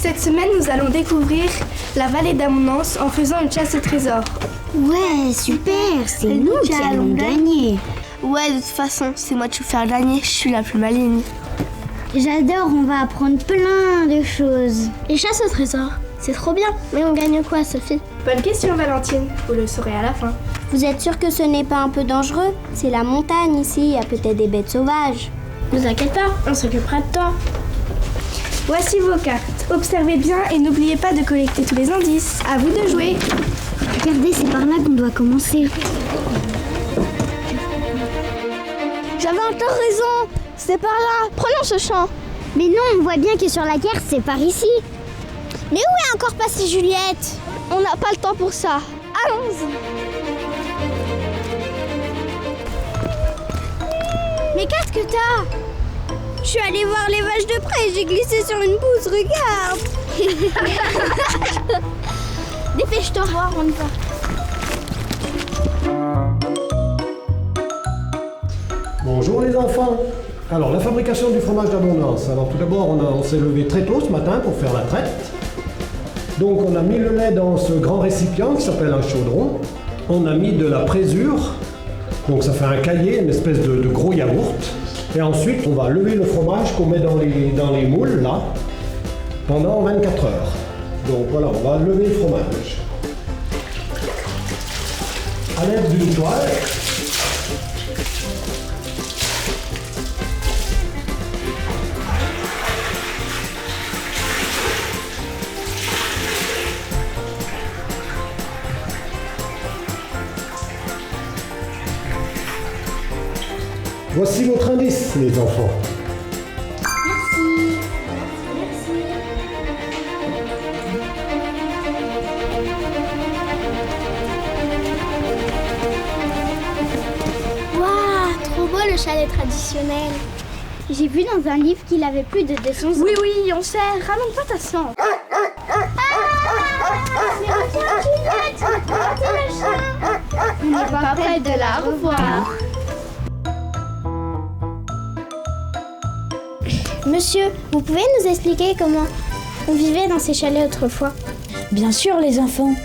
Cette semaine, nous allons découvrir la vallée d'Abondance en faisant une chasse au trésor. Ouais, super, c'est nous qui allons gagner. Ouais, de toute façon, c'est moi qui vais faire gagner, je suis la plus maligne. J'adore, on va apprendre plein de choses. Les chasses au trésor, c'est trop bien. Mais on gagne quoi, Sophie? Bonne question, Valentine. Vous le saurez à la fin. Vous êtes sûre que ce n'est pas un peu dangereux? C'est la montagne ici, il y a peut-être des bêtes sauvages. Ne vous inquiète pas, on s'occupera de toi. Voici vos cartes. Observez bien et n'oubliez pas de collecter tous les indices. À vous de jouer. Regardez, c'est par là qu'on doit commencer. J'avais encore raison. C'est par là. Prenons ce champ. Mais non, on voit bien que sur la carte, c'est par ici. Mais où est encore passée Juliette? On n'a pas le temps pour ça. Allons-y. Mais qu'est-ce que t'as? Je suis allée voir les vaches de près et j'ai glissé sur une bouse, regarde. Dépêche-toi, on y va. Bonjour les enfants. Alors la fabrication du fromage d'Abondance. Alors tout d'abord on s'est levé très tôt ce matin pour faire la traite. Donc on a mis le lait dans ce grand récipient qui s'appelle un chaudron. On a mis de la présure. Donc ça fait un caillé, une espèce de gros yaourt. Et ensuite on va lever le fromage qu'on met dans les moules là pendant 24 heures. Donc voilà, on va lever le fromage. À l'aide d'une toile. Voici votre indice, les enfants. Merci. Waouh, trop beau le chalet traditionnel. J'ai vu dans un livre qu'il avait plus de 200 ans. Oui, on sait. Ramène pas ta sang. On n'est pas prêt de la revoir. Monsieur, vous pouvez nous expliquer comment on vivait dans ces chalets autrefois? Bien sûr les enfants,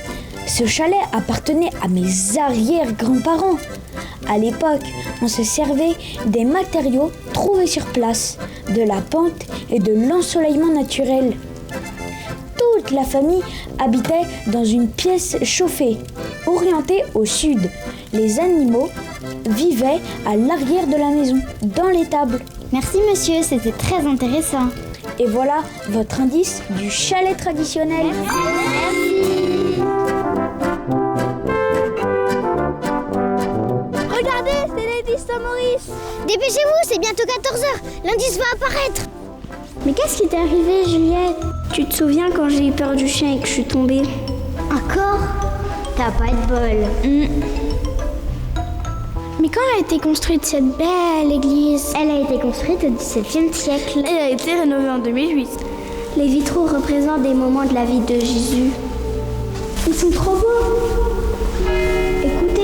ce chalet appartenait à mes arrière-grands-parents. À l'époque, on se servait des matériaux trouvés sur place, de la pente et de l'ensoleillement naturel. Toute la famille habitait dans une pièce chauffée, orientée au sud. Les animaux vivaient à l'arrière de la maison, dans l'étable. Merci monsieur, c'était très intéressant. Et voilà votre indice du chalet traditionnel. Regardez, c'est l'indice Saint-Maurice. Dépêchez-vous, c'est bientôt 14h. L'indice va apparaître. Mais qu'est-ce qui t'est arrivé, Juliette? Tu te souviens quand j'ai eu peur du chien et que je suis tombée? Encore? T'as pas de bol. Mais quand a été construite cette belle église? Elle a été construite au XVIIe siècle. Elle a été rénovée en 2008. Les vitraux représentent des moments de la vie de Jésus. Ils sont trop beaux. Écoutez.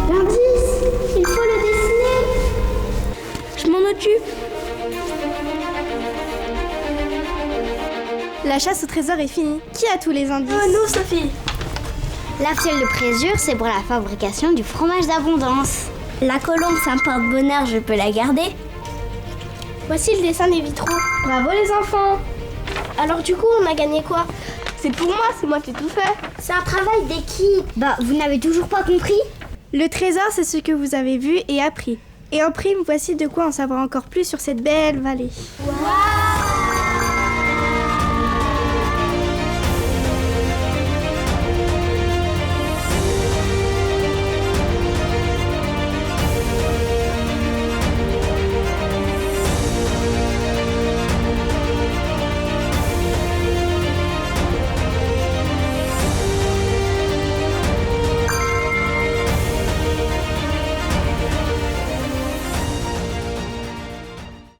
L'indice, il faut le dessiner. Je m'en occupe. La chasse au trésor est finie. Qui a tous les indices? Nous, Sophie. La fiole de présure, c'est pour la fabrication du fromage d'Abondance. La colombe, c'est un porte-bonheur, je peux la garder. Voici le dessin des vitraux. Bravo les enfants. Alors du coup, on a gagné quoi? C'est pour moi, c'est moi qui ai tout fait. C'est un travail d'équipe. Bah, vous n'avez toujours pas compris? Le trésor, c'est ce que vous avez vu et appris. Et en prime, voici de quoi en savoir encore plus sur cette belle vallée. Waouh!